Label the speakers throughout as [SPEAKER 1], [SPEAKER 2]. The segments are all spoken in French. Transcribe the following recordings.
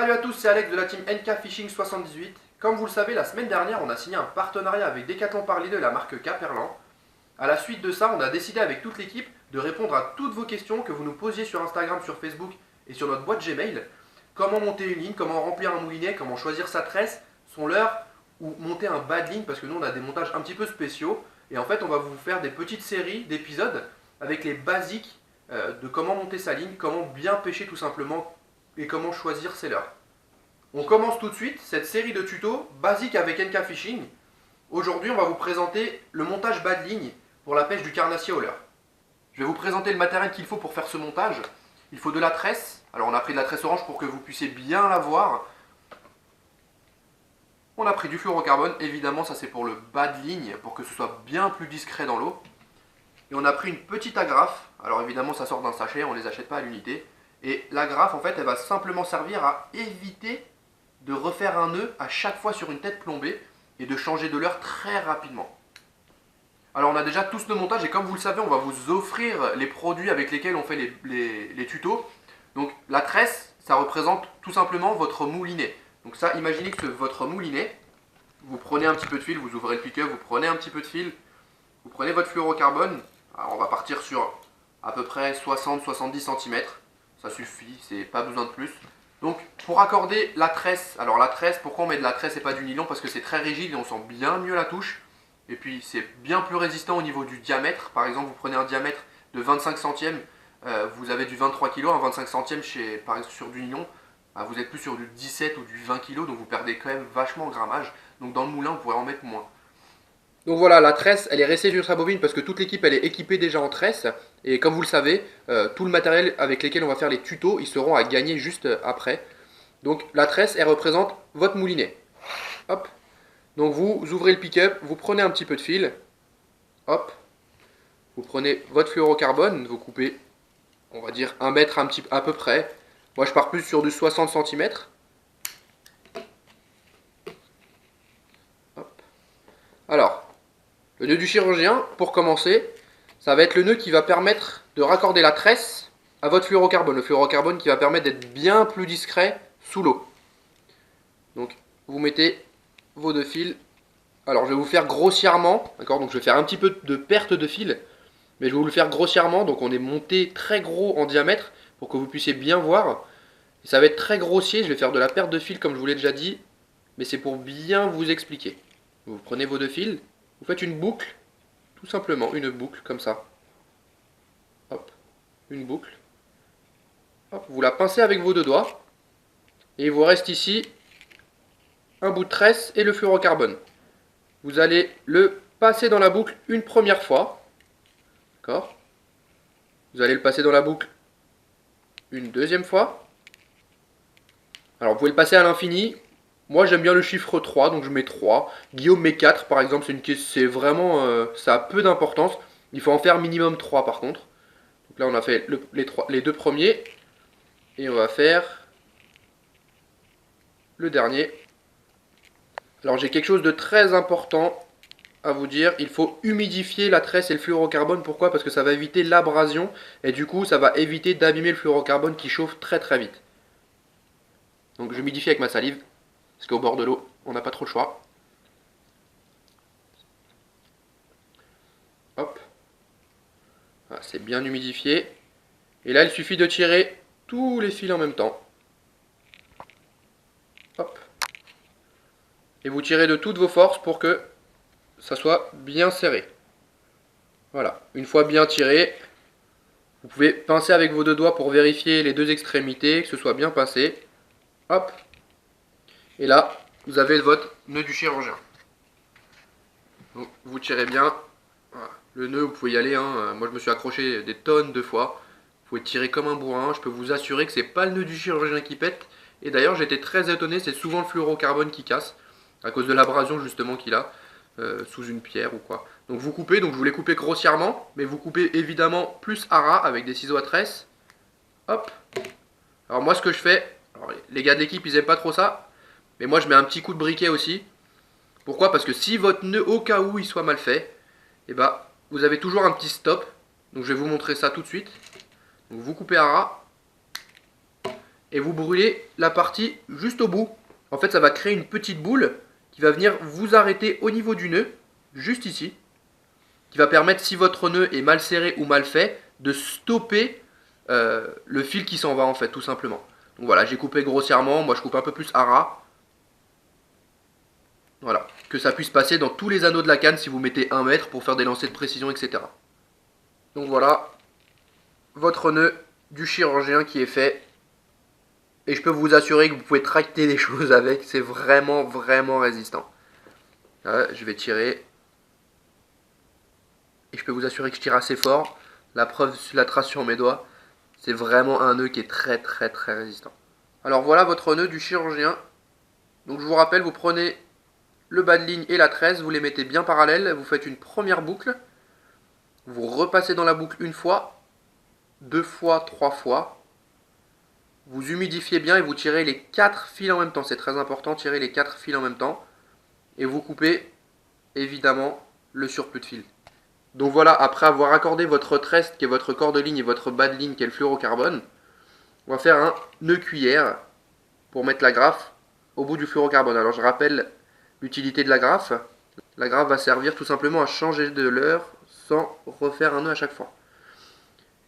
[SPEAKER 1] Salut à tous, c'est Alex de la team NK Fishing 78. Comme vous le savez, la semaine dernière, on a signé un partenariat avec Decathlon par Lidl et la marque Caperlan. A la suite de ça, on a décidé avec toute l'équipe de répondre à toutes vos questions que vous nous posiez sur Instagram, sur Facebook et sur notre boîte Gmail. Comment monter une ligne, comment remplir un moulinet, comment choisir sa tresse, son leurre ou monter un bad ligne parce que nous on a des montages un petit peu spéciaux. Et en fait, on va vous faire des petites séries d'épisodes avec les basiques de comment monter sa ligne, comment bien pêcher tout simplement et comment choisir ses leurres. On commence tout de suite cette série de tutos basiques avec NK Fishing. Aujourd'hui, on va vous présenter le montage bas de ligne pour la pêche du carnassier au leurre. Je vais vous présenter le matériel qu'il faut pour faire ce montage. Il faut de la tresse. Alors on a pris de la tresse orange pour que vous puissiez bien la voir. On a pris du fluorocarbone, évidemment ça c'est pour le bas de ligne, pour que ce soit bien plus discret dans l'eau. Et on a pris une petite agrafe. Alors évidemment ça sort d'un sachet, on ne les achète pas à l'unité. Et l'agrafe en fait elle va simplement servir à éviter de refaire un nœud à chaque fois sur une tête plombée et de changer de leurre très rapidement. Alors on a déjà tous nos montages et comme vous le savez on va vous offrir les produits avec lesquels on fait les tutos. Donc la tresse ça représente tout simplement votre moulinet. Donc ça imaginez que votre moulinet, vous prenez un petit peu de fil, vous ouvrez le pick-up, vous prenez un petit peu de fil, vous prenez votre fluorocarbone. Alors on va partir sur à peu près 60-70 cm. Ça suffit, c'est pas besoin de plus. Donc pour accorder la tresse, alors la tresse, pourquoi on met de la tresse et pas du nylon? Parce que c'est très rigide et on sent bien mieux la touche. Et puis c'est bien plus résistant au niveau du diamètre. Par exemple, vous prenez un diamètre de 25 centièmes, vous avez du 23 kg, un 25 centièmes par exemple, sur du nylon, vous êtes plus sur du 17 ou du 20 kg, donc vous perdez quand même vachement en grammage. Donc dans le moulin, vous pourrez en mettre moins. Donc voilà, la tresse, elle est restée sur sa bobine parce que toute l'équipe, elle est équipée déjà en tresse. Et comme vous le savez, tout le matériel avec lequel on va faire les tutos, ils seront à gagner juste après. Donc la tresse, elle représente votre moulinet. Hop. Donc vous ouvrez le pick-up, vous prenez un petit peu de fil. Hop. Vous prenez votre fluorocarbone, vous coupez, on va dire 1 mètre à peu près. Moi je pars plus sur du 60 cm. Hop. Alors, le nœud du chirurgien, pour commencer, ça va être le nœud qui va permettre de raccorder la tresse à votre fluorocarbone. Le fluorocarbone qui va permettre d'être bien plus discret sous l'eau. Donc, vous mettez vos deux fils. Alors, je vais vous faire grossièrement, d'accord? Donc, je vais faire un petit peu de perte de fil, mais je vais vous le faire grossièrement. Donc, on est monté très gros en diamètre pour que vous puissiez bien voir. Et ça va être très grossier. Je vais faire de la perte de fil, comme je vous l'ai déjà dit, mais c'est pour bien vous expliquer. Vous prenez vos deux fils. Vous faites une boucle, tout simplement, une boucle comme ça. Hop, une boucle. Hop, vous la pincez avec vos deux doigts. Et il vous reste ici un bout de tresse et le fluorocarbone. Vous allez le passer dans la boucle une première fois. D'accord? Vous allez le passer dans la boucle une deuxième fois. Alors vous pouvez le passer à l'infini. Moi j'aime bien le chiffre 3, donc je mets 3. Guillaume met 4 par exemple, c'est vraiment, ça a peu d'importance. Il faut en faire minimum 3 par contre. Donc là on a fait les deux premiers. Et on va faire le dernier. Alors j'ai quelque chose de très important à vous dire. Il faut humidifier la tresse et le fluorocarbone. Pourquoi? Parce que ça va éviter l'abrasion. Et du coup ça va éviter d'abîmer le fluorocarbone qui chauffe très très vite. Donc j'humidifie avec ma salive. Parce qu'au bord de l'eau, on n'a pas trop le choix. Hop. Voilà, c'est bien humidifié. Et là, il suffit de tirer tous les fils en même temps. Hop. Et vous tirez de toutes vos forces pour que ça soit bien serré. Voilà. Une fois bien tiré, vous pouvez pincer avec vos deux doigts pour vérifier les deux extrémités, que ce soit bien pincé. Hop. Et là, vous avez votre nœud du chirurgien. Donc, vous tirez bien. Voilà. Le nœud, vous pouvez y aller. Moi, je me suis accroché des tonnes de fois. Vous pouvez tirer comme un bourrin. Je peux vous assurer que c'est pas le nœud du chirurgien qui pète. Et d'ailleurs, j'étais très étonné. C'est souvent le fluorocarbone qui casse. À cause de l'abrasion, justement, qu'il a. Sous une pierre ou quoi. Donc, vous coupez. Donc, je voulais couper grossièrement. Mais vous coupez évidemment plus à ras avec des ciseaux à tresse. Hop. Alors, moi, ce que je fais. Alors, les gars de l'équipe, ils aiment pas trop ça. Mais moi je mets un petit coup de briquet aussi. Pourquoi? Parce que si votre nœud au cas où il soit mal fait, et bah vous avez toujours un petit stop. Donc je vais vous montrer ça tout de suite. Donc vous coupez à ras. et vous brûlez la partie juste au bout. En fait, ça va créer une petite boule qui va venir vous arrêter au niveau du nœud, juste ici, qui va permettre, si votre nœud est mal serré ou mal fait, de stopper le fil qui s'en va, en fait, tout simplement. Donc voilà, j'ai coupé grossièrement, moi je coupe un peu plus à ras. Voilà, que ça puisse passer dans tous les anneaux de la canne si vous mettez 1 mètre pour faire des lancers de précision, etc. Donc voilà, votre nœud du chirurgien qui est fait. Et je peux vous assurer que vous pouvez tracter des choses avec, c'est vraiment résistant. Là, je vais tirer. Et je peux vous assurer que je tire assez fort. La preuve, la trace sur mes doigts, c'est vraiment un nœud qui est très résistant. Alors voilà votre nœud du chirurgien. Donc je vous rappelle, vous prenez le bas de ligne et la tresse, vous les mettez bien parallèles, vous faites une première boucle, vous repassez dans la boucle une fois, 2 fois, 3 fois, vous humidifiez bien et vous tirez les 4 fils en même temps, c'est très important, tirez les 4 fils en même temps, et vous coupez évidemment le surplus de fil. Donc voilà, après avoir accordé votre tresse qui est votre corps de ligne et votre bas de ligne qui est le fluorocarbone, on va faire un nœud cuillère pour mettre l'agrafe au bout du fluorocarbone. Alors je rappelle l'utilité de l'agrafe. L'agrafe va servir tout simplement à changer de leurre sans refaire un nœud à chaque fois.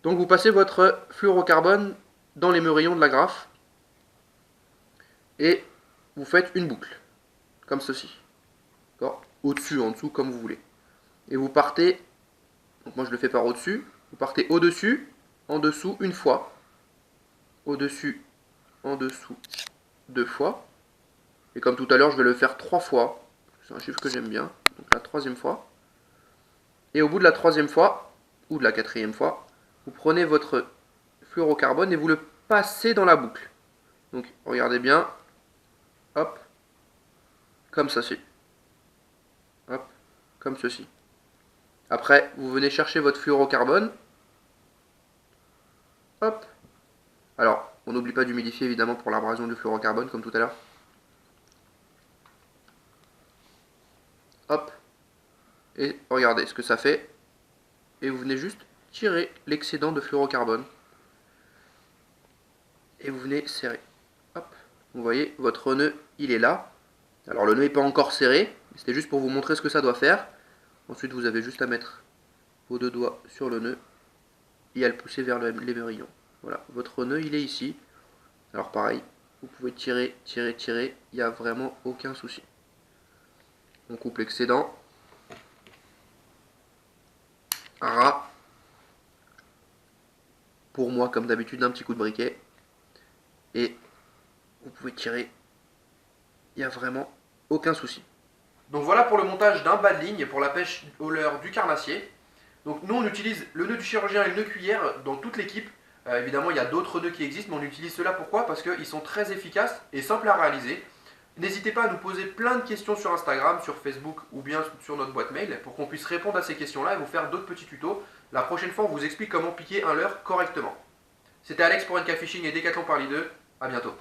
[SPEAKER 1] Donc vous passez votre fluorocarbone dans les meurillons de l'agrafe et vous faites une boucle, comme ceci. Au-dessus, en dessous, comme vous voulez. Et vous partez, donc moi je le fais par au-dessus, vous partez au-dessus, en dessous, une fois, au-dessus, en dessous, 2 fois. Et comme tout à l'heure, je vais le faire 3 fois. C'est un chiffre que j'aime bien. Donc la 3e fois. Et au bout de la 3e fois, ou de la 4e fois, vous prenez votre fluorocarbone et vous le passez dans la boucle. Donc regardez bien. Hop. Comme ceci. Hop. Comme ceci. Après, vous venez chercher votre fluorocarbone. Hop. Alors, on n'oublie pas d'humidifier évidemment pour l'abrasion du fluorocarbone, comme tout à l'heure. Hop. Et regardez ce que ça fait. Et vous venez juste tirer l'excédent de fluorocarbone. Et vous venez serrer. Hop. Vous voyez, votre nœud, il est là. Alors le nœud n'est pas encore serré. C'était juste pour vous montrer ce que ça doit faire. Ensuite, vous avez juste à mettre vos 2 doigts sur le nœud et à le pousser vers les meurillons. Voilà, votre nœud, il est ici. Alors pareil, vous pouvez tirer, il n'y a vraiment aucun souci. On coupe l'excédent. Ras. Pour moi, comme d'habitude, un petit coup de briquet. Et vous pouvez tirer. Il n'y a vraiment aucun souci. Donc voilà pour le montage d'un bas de ligne pour la pêche au leurre du carnassier. Donc nous on utilise le nœud du chirurgien et le nœud cuillère dans toute l'équipe. Évidemment il y a d'autres nœuds qui existent, mais on utilise ceux-là pourquoi? Parce qu'ils sont très efficaces et simples à réaliser. N'hésitez pas à nous poser plein de questions sur Instagram, sur Facebook ou bien sur notre boîte mail pour qu'on puisse répondre à ces questions-là et vous faire d'autres petits tutos. La prochaine fois on vous explique comment piquer un leurre correctement. C'était Alex pour NK Fishing et Decathlon par les deux. À bientôt.